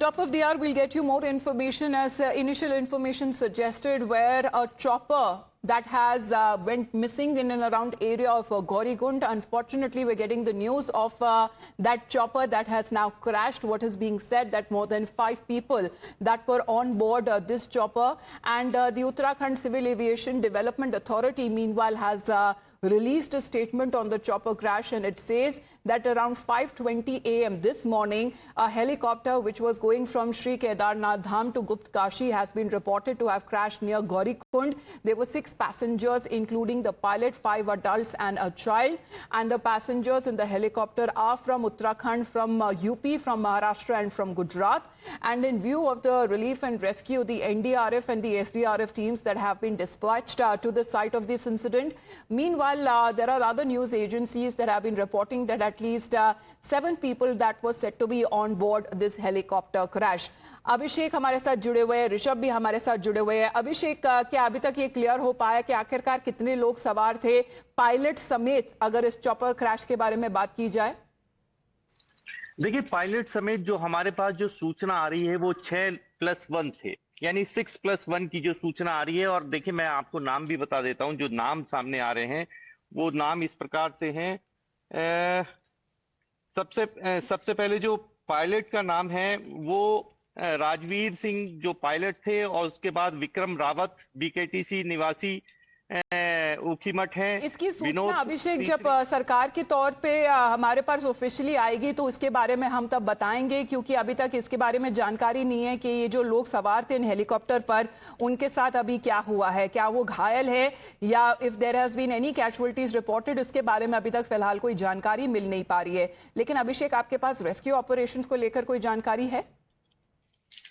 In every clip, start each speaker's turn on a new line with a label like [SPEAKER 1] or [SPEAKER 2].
[SPEAKER 1] top of the hour, we'll get you more information as initial information suggested where a chopper that has went missing in and around area of Gaurikund. Unfortunately, we're getting the news of that chopper that has now crashed. What is being said that more than 5 people that were on board this chopper, and the Uttarakhand Civil Aviation Development Authority meanwhile has released a statement on the chopper crash, and it says that around 5:20 a.m. this morning, a helicopter which was going from Sri Kedarnath Dham to Gupt Kashi has been reported to have crashed near Gaurikund. There were 6 passengers, including the pilot, 5 adults and a child. And the passengers in the helicopter are from Uttarakhand, from UP, from Maharashtra and from Gujarat. And in view of the relief and rescue, the NDRF and the SDRF teams that have been dispatched to the site of this incident. Meanwhile, there are other news agencies that have been reporting that at least 7 people that were said to be on board this helicopter crash. अभिषेक हमारे साथ जुड़े हुए हैं, ऋषभ भी हमारे साथ जुड़े हुए हैं। अभिषेक, क्या अभी तक ये क्लियर हो पाया कि आखिरकार कितने लोग सवार थे, पायलट समेत, अगर इस चॉपर क्रैश के बारे में बात की जाए?
[SPEAKER 2] देखिए, पायलट समेत जो हमारे पास जो सूचना आ रही है वो 6+1 थे, यानी 6+1 की जो सूचना आ रही है। और देखिए, मैं आपको नाम भी बता देता हूं, जो नाम सामने आ रहे हैं वो नाम इस प्रकार से हैं। सबसे पहले जो पायलट का नाम है वो राजवीर सिंह जो पायलट थे, और उसके बाद विक्रम रावत बीकेटीसी निवासी ऊखीमठ है।
[SPEAKER 1] इसकी सूचना अभिषेक जब सरकार के तौर पे हमारे पास ऑफिशियली आएगी तो इसके बारे में हम तब बताएंगे, क्योंकि अभी तक इसके बारे में जानकारी नहीं है कि ये जो लोग सवार थे इन हेलीकॉप्टर पर, उनके साथ अभी क्या हुआ है, क्या वो घायल है या if there has been any casualties reported, इसके बारे में अभी तक फिलहाल कोई जानकारी मिल नहीं पा रही है। लेकिन अभिषेक, आपके पास रेस्क्यू ऑपरेशंस को लेकर कोई जानकारी है?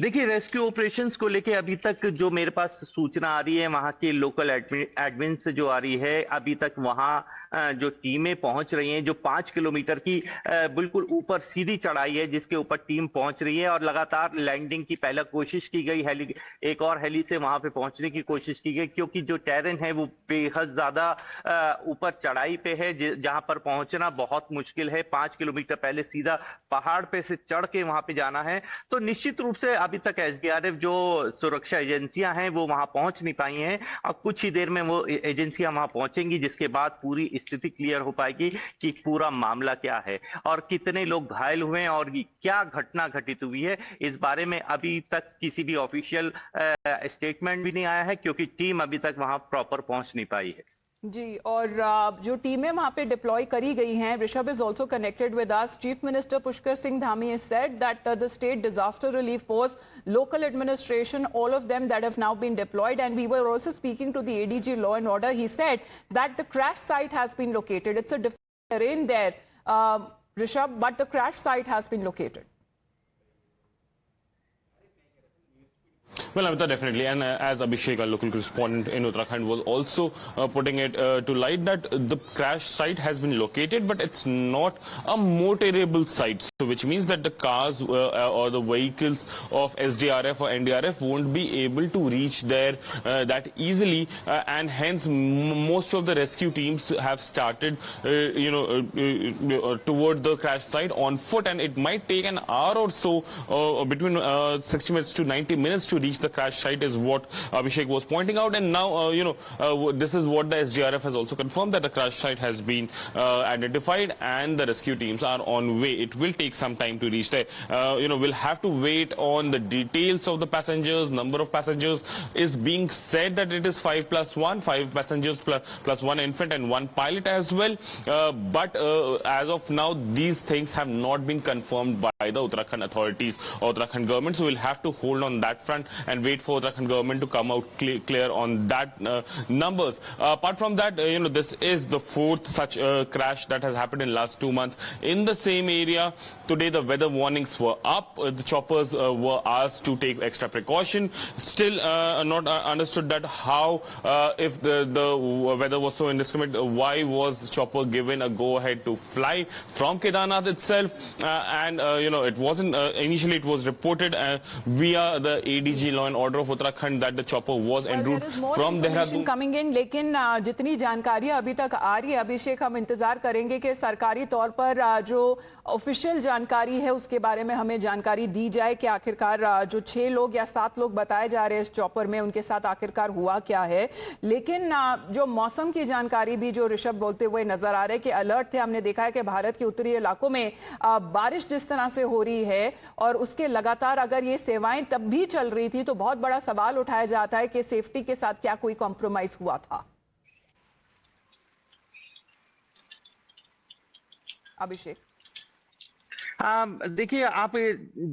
[SPEAKER 2] देखिए, रेस्क्यू ऑपरेशंस को लेके अभी तक जो मेरे पास सूचना आ रही है वहां के लोकल एडमिन से जो आ रही है, अभी तक वहां जो टीमें पहुंच रही हैं, जो 5 किलोमीटर की बिल्कुल ऊपर सीधी चढ़ाई है जिसके ऊपर टीम पहुंच रही है, और लगातार लैंडिंग की पहले कोशिश की गई, एक और हेली से वहां पे पहुंचने की कोशिश की गई, क्योंकि जो टेरेन है वो बेहद ज्यादा ऊपर चढ़ाई पे है, जहां पर पहुंचना बहुत मुश्किल है। 5 किलोमीटर पहले सीधा पहाड़ पे से चढ़ के वहां पे जाना है। तो निश्चित रूप से अभी तक एसडीआरएफ जो सुरक्षा एजेंसियां हैं वो वहां पहुंच नहीं पाई हैं, और कुछ ही देर में वो एजेंसियां वहां पहुंचेंगी, जिसके बाद पूरी स्थिति क्लियर हो पाएगी कि पूरा मामला क्या है और कितने लोग घायल हुए हैं और क्या घटना घटित हुई है। इस बारे में अभी तक किसी भी ऑफिशियल स्टेटमेंट भी नहीं आया है, क्योंकि टीम अभी तक वहां प्रॉपर पहुंच नहीं पाई है।
[SPEAKER 1] जी, और जो टीमें वहां पे डिप्लॉय करी गई हैं, Rishabh is also connected with us. Chief minister Pushkar Singh Dhami has said that the state disaster relief force, local administration, all of them that have now been deployed, and we were also speaking to the ADG Law and Order. He said that the crash site has been located. It's a different terrain there, Rishabh, but the crash site has been located.
[SPEAKER 3] Well, Amita, definitely. And as Abhishek, our local correspondent in Uttarakhand, was also putting it to light, that the crash site has been located, but it's not a motorable site. So which means that the cars or the vehicles of SDRF or NDRF won't be able to reach there that easily. And hence, most of the rescue teams have started, toward the crash site on foot. And it might take an hour or so, between 60 minutes to 90 minutes to reach the crash site, is what Abhishek was pointing out. And now, this is what the SDRF has also confirmed, that the crash site has been identified and the rescue teams are on way. It will take some time to reach there. We'll have to wait on the details of the passengers. Number of passengers is being said that it is 5+1, 5 passengers plus 1 infant and 1 pilot as well. But as of now, these things have not been confirmed by the Uttarakhand authorities or Uttarakhand government. So we'll have to hold on that front and wait for Uttarakhand government to come out clear on that numbers. Apart from that, this is the 4th such crash that has happened in last 2 months in the same area. Today the weather warnings were up. The choppers were asked to take extra precaution. Still not understood that how, if the weather was so indiscriminate, why was chopper given a go-ahead to fly from Kedarnath itself? It wasn't, initially it was reported via the ADG Law law and order of Uttarakhand that the chopper was en route from Dehradun.
[SPEAKER 1] Coming in, लेकिन जितनी जानकारी अभी तक आ रही है अभिषेक, हम इंतजार करेंगे कि सरकारी तौर पर जो ऑफिशियल जानकारी है उसके बारे में हमें जानकारी दी जाए कि आखिरकार जो 6 लोग या 7 लोग बताए जा रहे हैं इस चॉपर में, उनके साथ आखिरकार हुआ क्या है। लेकिन जो मौसम की जानकारी भी जो ऋषभ बोलते हुए नजर आ रहे हैं कि अलर्ट थे, हमने देखा है कि भारत के उत्तरी इलाकों में बारिश जिस तरह से हो रही है और उसके लगातार अगर ये सेवाएं तब भी चल रही थी तो बहुत बड़ा सवाल उठाया जाता है कि सेफ्टी के साथ क्या कोई कॉम्प्रोमाइज हुआ था। अभिषेक,
[SPEAKER 2] देखिए, आप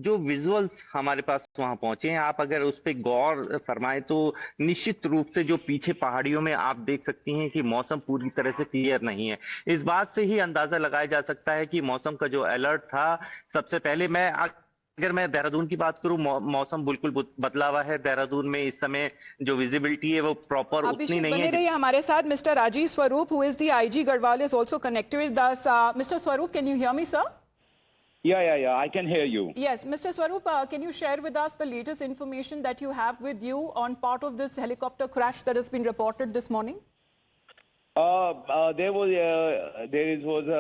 [SPEAKER 2] जो विजुअल्स हमारे पास वहां पहुंचे हैं, आप अगर उस पर गौर फरमाएं तो निश्चित रूप से जो पीछे पहाड़ियों में आप देख सकती हैं कि मौसम पूरी तरह से क्लियर नहीं है। इस बात से ही अंदाजा लगाया जा सकता है कि मौसम का जो अलर्ट था, सबसे पहले अगर मैं देहरादून की बात करूं, मौसम बिल्कुल बदला हुआ है। देहरादून में इस समय जो विजिबिलिटी है वो प्रॉपर उतनी नहीं है।
[SPEAKER 1] रहिए हमारे साथ mister Rajeev Swaroop, who is the IG Garhwal, is also connected with us. Mister Swaroop, can you hear me sir?
[SPEAKER 4] Yeah, I can hear you.
[SPEAKER 1] Yes, Mr. Swaroop, can you share with us the latest information that you have with you on part of this helicopter crash that has been reported this morning?
[SPEAKER 4] There was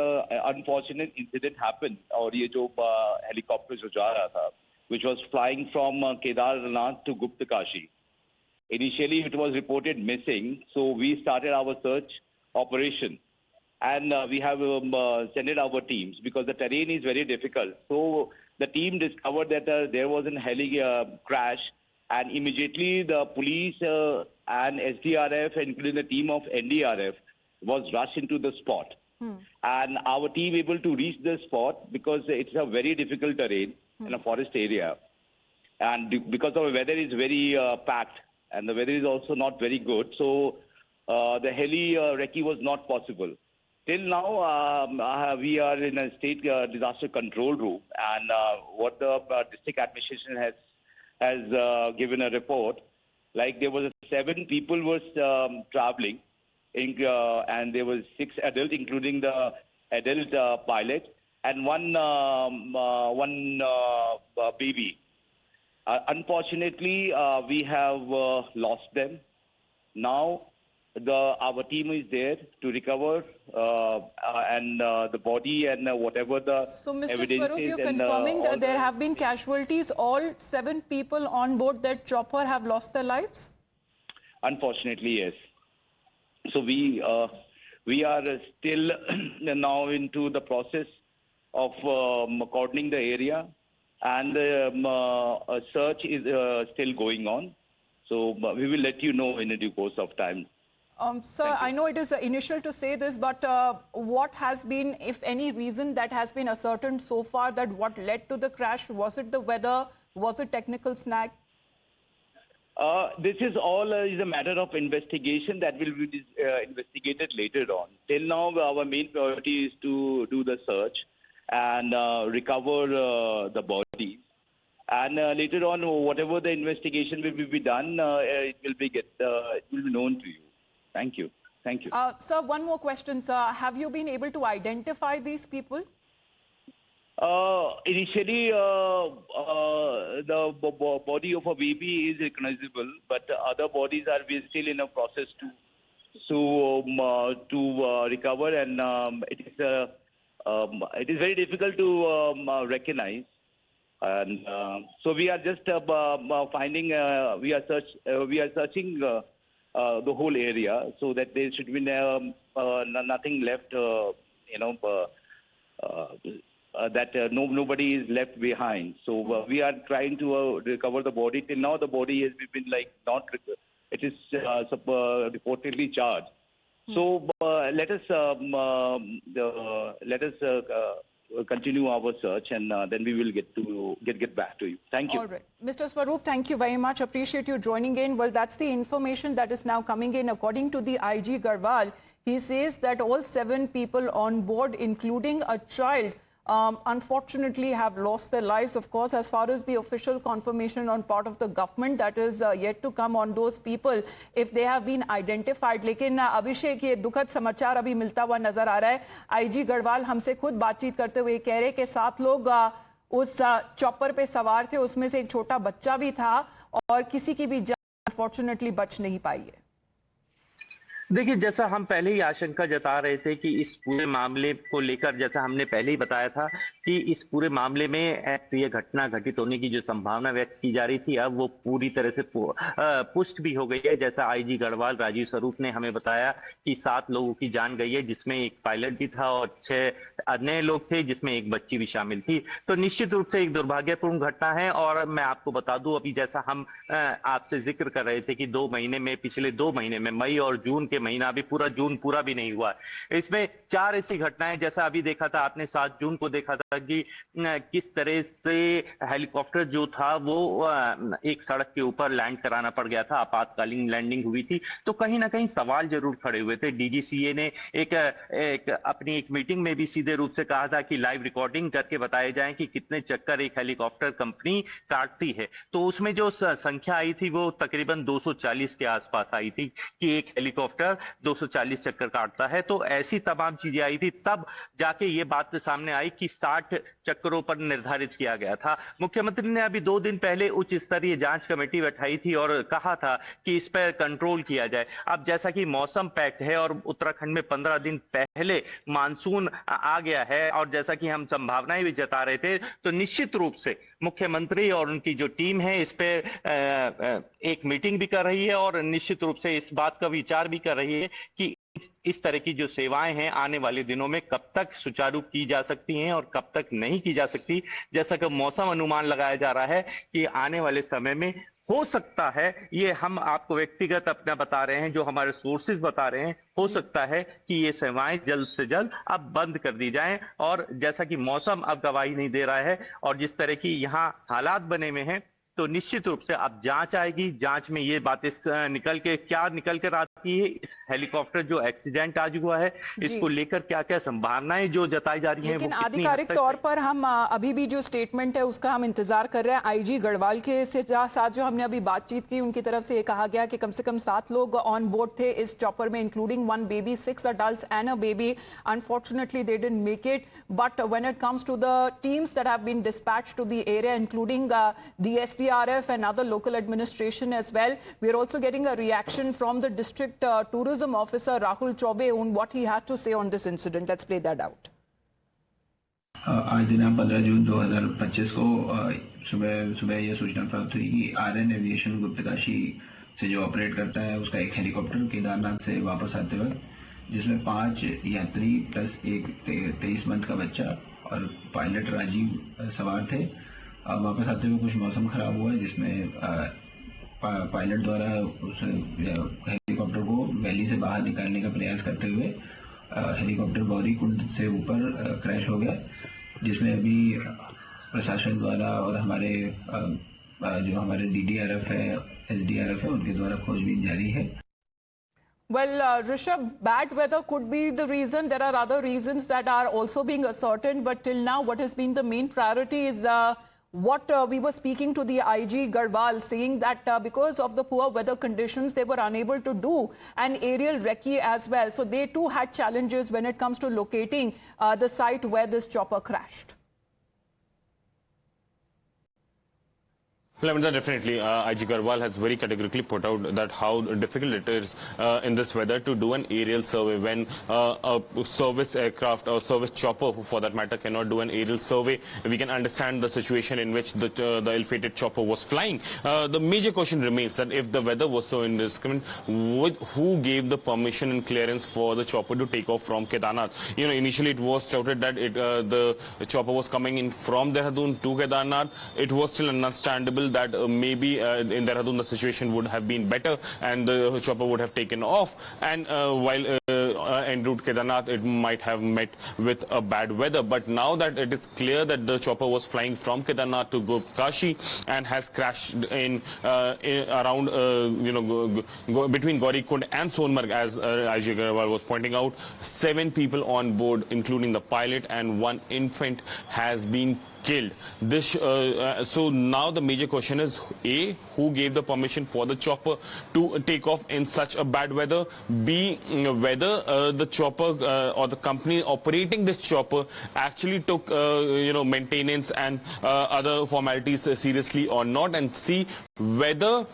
[SPEAKER 4] a unfortunate incident happened, और ये जो helicopter जो जा रहा था, which was flying from Kedarnath to Guptkashi. Initially, it was reported missing, so we started our search operation. And we have sent our teams because the terrain is very difficult. So the team discovered that there was a heli crash, and immediately the police and SDRF, including the team of NDRF, was rushed into the spot. And our team able to reach the spot because it's a very difficult terrain in a forest area. And because the weather is very packed and the weather is also not very good, so the heli recce was not possible. Till now, we are in a state disaster control room, and what the district administration has given a report, like there was 7 people was traveling, and there was 6 adults, including the adult pilot, and one baby. Unfortunately, we have lost them. Now, our team is there to recover and the body and whatever the
[SPEAKER 1] Mr.
[SPEAKER 4] evidence
[SPEAKER 1] Swaroop,
[SPEAKER 4] is.
[SPEAKER 1] you're confirming that there have been casualties. All 7 people on board that chopper have lost their lives?
[SPEAKER 4] Unfortunately, yes. So we are still now into the process of cordoning the area, and a search is still going on. So we will let you know in due course of time.
[SPEAKER 1] Sir, I know it is initial to say this, but what has been, if any, reason that has been ascertained so far that what led to the crash? Was it the weather? Was it technical snag?
[SPEAKER 4] This is all is a matter of investigation that will be investigated later on. Till now, our main priority is to do the search and recover the bodies. And later on, whatever the investigation will be done, it will be known to you. Thank you. Thank you.
[SPEAKER 1] Sir, one more question, sir. Have you been able to identify these people?
[SPEAKER 4] Initially, the body of a baby is recognizable, but other bodies are still in a process to recover, and it is very difficult to recognize. And so we are just finding, we are searching the whole area so that there should be nothing left, that nobody is left behind. So we are trying to recover the body. Till now, the body has been it is reportedly charged. So let us continue our search, and then we will get back to you. Thank you.
[SPEAKER 1] All right. Mr. Swaroop, thank you very much. Appreciate you joining in. Well, that's the information that is now coming in. According to the IG Garhwal, he says that all 7 people on board, including a child, unfortunately have lost their lives. Of course, as far as the official confirmation on part of the government, that is yet to come on those people, if they have been identified. लेकिन अभिषेक, ये दुखद समाचार अभी मिलता हुआ नजर आ रहा है। IG गढ़वाल हमसे खुद बातचीत करते हुए कह रहे कि 7 लोग उस चॉपर पे सवार थे, उसमें से एक छोटा बच्चा भी था और किसी की भी जान अनफॉर्चुनेटली बच नहीं पाई है।
[SPEAKER 2] देखिए, जैसा हम पहले ही आशंका जता रहे थे कि इस पूरे मामले को लेकर, जैसा हमने पहले ही बताया था कि इस पूरे मामले में ये घटना घटित होने की जो संभावना व्यक्त की जा रही थी, अब वो पूरी तरह से पुष्ट भी हो गई है। जैसा आईजी गढ़वाल राजीव स्वरूप ने हमें बताया कि 7 लोगों की जान गई है, जिसमें एक पायलट भी था और 6 अन्य लोग थे, जिसमें एक बच्ची भी शामिल थी। तो निश्चित रूप से एक दुर्भाग्यपूर्ण घटना है। और मैं आपको बता दूं, अभी जैसा हम आपसे जिक्र कर रहे थे कि 2 महीने में, पिछले 2 महीने में, मई और जून के महीना, अभी पूरा जून पूरा भी नहीं हुआ, इसमें 4 ऐसी घटनाएं, जैसा अभी देखा था आपने 7 जून को देखा था कि किस तरह से हेलीकॉप्टर जो था वो एक सड़क के ऊपर लैंड कराना पड़ गया था, आपातकालीन लैंडिंग हुई थी। तो कहीं ना कहीं सवाल जरूर खड़े हुए थे। डीजीसीए ने अपनी एक मीटिंग में भी सीधे रूप से कहा था कि लाइव रिकॉर्डिंग करके बताए जाएं कि कितने चक्कर एक हेलीकॉप्टर कंपनी काटती है। तो उसमें जो संख्या आई थी वो तकरीबन 240 के आसपास आई थी कि एक हेलीकॉप्टर 240 चक्कर काटता है। तो ऐसी तमाम चीजें आई थी, तब जाके ये बात सामने आई कि 60 चक्करों पर निर्धारित किया गया था। मुख्यमंत्री ने अभी 2 दिन पहले उच्च स्तरीय जांच कमेटी बैठाई थी और कहा था कि इस पर कंट्रोल किया जाए। अब जैसा कि मौसम पैक्ट है और उत्तराखंड में 15 दिन पहले मानसून आ गया है और जैसा कि हम संभावनाएं भी जता रहे थे, तो निश्चित रूप से मुख्यमंत्री और उनकी जो टीम है इस पे एक मीटिंग भी कर रही है और निश्चित रूप से इस बात का विचार भी कर रही है कि इस तरह की जो सेवाएं हैं आने वाले दिनों में कब तक सुचारू की जा सकती हैं और कब तक नहीं की जा सकती। जैसा कि मौसम अनुमान लगाया जा रहा है कि आने वाले समय में हो सकता है, ये हम आपको व्यक्तिगत अपना बता रहे हैं, जो हमारे सोर्सेज बता रहे हैं, हो सकता है कि ये सेवाएं जल्द से जल्द अब बंद कर दी जाएं। और जैसा कि मौसम अब गवाही नहीं दे रहा है और जिस तरह की यहाँ हालात बने हुए हैं, तो निश्चित रूप से अब जांच आएगी। जांच में ये बातें निकल कर आती है। इस हेलीकॉप्टर जो एक्सीडेंट आज हुआ है, इसको लेकर क्या क्या संभावनाएं जो जताई जा रही हैं,
[SPEAKER 1] लेकिन आधिकारिक तौर पर हम अभी भी जो स्टेटमेंट है उसका हम इंतजार कर रहे हैं। आईजी गढ़वाल के साथ जो हमने अभी बातचीत की, उनकी तरफ से ये कहा गया कि कम से कम 7 लोग ऑन बोर्ड थे इस चॉपर में, including 1 baby, 6 adults and a baby. Unfortunately, they didn't make it. But when it comes to the teams that have been dispatched to the area, including the SDRF and other local administration as well, we are also getting a reaction from the district tourism officer Rahul Chaube on what he had to say on this incident. Let's play that out.
[SPEAKER 5] आज दिनांक 15 जून 2025 को सुबह यह सूचना प्राप्त हुई कि Aryan aviation Guptkashi से जो ऑपरेट करता है उसका एक हेलीकॉप्टर केदारनाथ से वापस आते वक्त, जिसमें 5 यात्री प्लस एक 23 मंथ का बच्चा और पायलट राजीव सवार थे। वापस आते हुए कुछ मौसम खराब हुआ, जिसमें पायलट द्वारा उस हेलीकॉप्टर को वैली से बाहर निकालने का प्रयास करते हुए हेलीकॉप्टर गौरीकुंड से ऊपर क्रैश हो गया, जिसमें अभी प्रशासन द्वारा और जो हमारे DDRF है, SDRF है, उनके द्वारा खोजबीन जारी है।
[SPEAKER 1] Well, Rishabh, bad weather could be the reason. There are other reasons that are also being ascertained, but till now what has been the main priority is what we were speaking to the IG Garhwal, saying that because of the poor weather conditions, they were unable to do an aerial recce as well. So they too had challenges when it comes to locating the site where this chopper crashed.
[SPEAKER 3] Lavender, definitely, IG Garhwal has very categorically put out that how difficult it is in this weather to do an aerial survey when a service aircraft or service chopper, for that matter, cannot do an aerial survey. We can understand the situation in which the ill-fated chopper was flying. The major question remains that if the weather was so indiscriminate, who gave the permission and clearance for the chopper to take off from Kedarnath? You know, initially it was shouted that the chopper was coming in from Dehradun to Kedarnath. It was still understandable that maybe in Dehradun the situation would have been better and the chopper would have taken off, and while en route Kedarnath it might have met with a bad weather. But now that it is clear that the chopper was flying from Kedarnath to Guptkashi and has crashed in around between Gaurikund and Sonmarg, as IG Garhwal was pointing out, 7 people on board including the pilot and 1 infant has been killed. So now the major question is, A, who gave the permission for the chopper to take off in such a bad weather? B, whether the chopper or the company operating this chopper actually took maintenance and other formalities seriously or not? And C, whether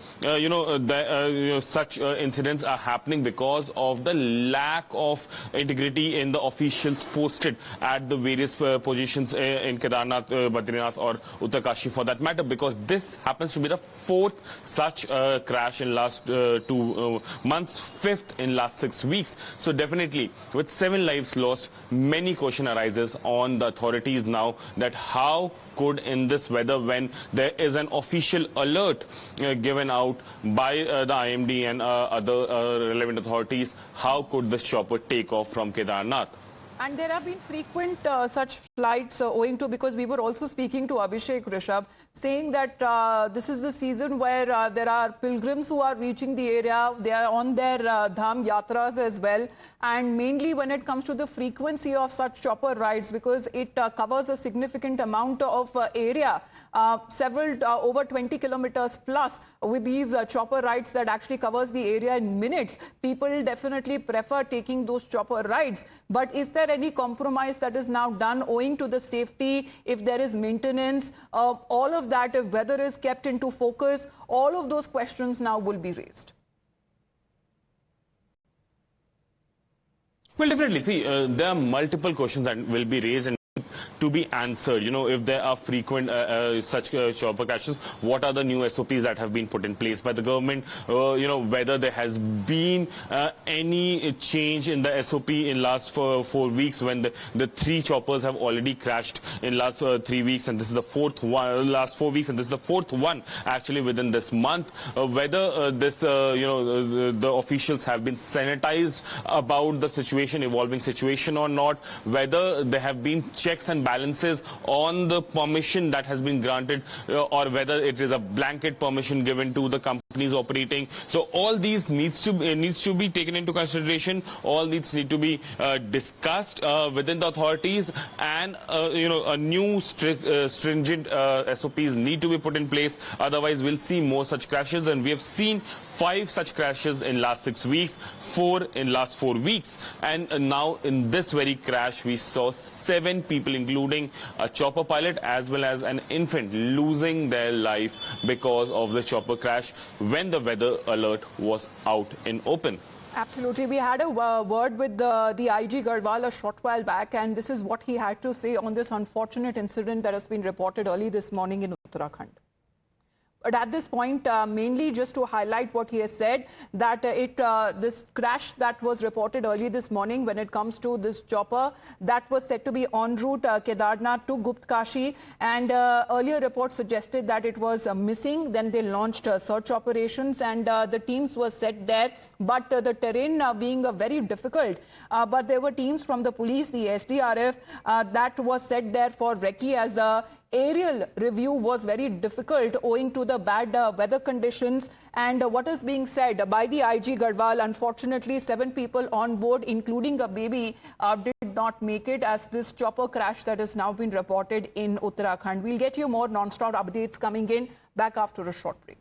[SPEAKER 3] such incidents are happening because of the lack of integrity in the officials posted at the various positions in Kedarnath, Badrinath or Uttarkashi for that matter, because this happens to be the fourth such crash in last 2 months, fifth in last 6 weeks. So definitely with 7 lives lost, many question arises on the authorities now, that how could in this weather, when there is an official alert given out by the IMD and other relevant authorities, how could this chopper take off from Kedarnath?
[SPEAKER 1] And there have been frequent such flights owing to, because we were also speaking to Abhishek Rishabh, saying that this is the season where there are pilgrims who are reaching the area. They are on their Dham Yatras as well. And mainly when it comes to the frequency of such chopper rides, because it covers a significant amount of area, over 20 kilometers plus, with these chopper rides that actually covers the area in minutes. People definitely prefer taking those chopper rides. But is there any compromise that is now done owing to the safety, if there is maintenance, all of that, if weather is kept into focus, all of those questions now will be raised?
[SPEAKER 3] Well, definitely. See, there are multiple questions that will be raised and to be answered. If there are frequent such chopper crashes, what are the new SOPs that have been put in place by the government? Whether there has been any change in the SOP in last 4 weeks, when the 3 choppers have already crashed in last 3 weeks, and this is the fourth one, last 4 weeks, and this is the fourth one actually within this month. Whether the officials have been sanitized about the situation, evolving situation or not, whether there have been checks and balances on the permission that has been granted, or whether it is a blanket permission given to the companies operating. So all these needs to be taken into consideration. All needs need to be discussed within the authorities, and a new stringent SOPs need to be put in place. Otherwise, we'll see more such crashes, and we have seen 5 such crashes in last 6 weeks, 4 in last 4 weeks, and now in this very crash we saw 7 people, including a chopper pilot as well as an infant, losing their life because of the chopper crash when the weather alert was out in open.
[SPEAKER 1] Absolutely. We had a word with the IG Garhwal a short while back, and this is what he had to say on this unfortunate incident that has been reported early this morning in Uttarakhand. But at this point, mainly just to highlight what he has said, that this crash that was reported early this morning when it comes to this chopper, that was said to be en route Kedarnath to Guptkashi, and earlier reports suggested that it was missing. Then they launched search operations, and the teams were set there, but the terrain being very difficult. But there were teams from the police, the SDRF, that was set there for recce, as a aerial review was very difficult owing to the bad weather conditions. And what is being said by the IG Garhwal, unfortunately 7 people on board, including a baby, did not make it, as this chopper crash that has now been reported in Uttarakhand. We'll get you more non-stop updates coming in back after a short break.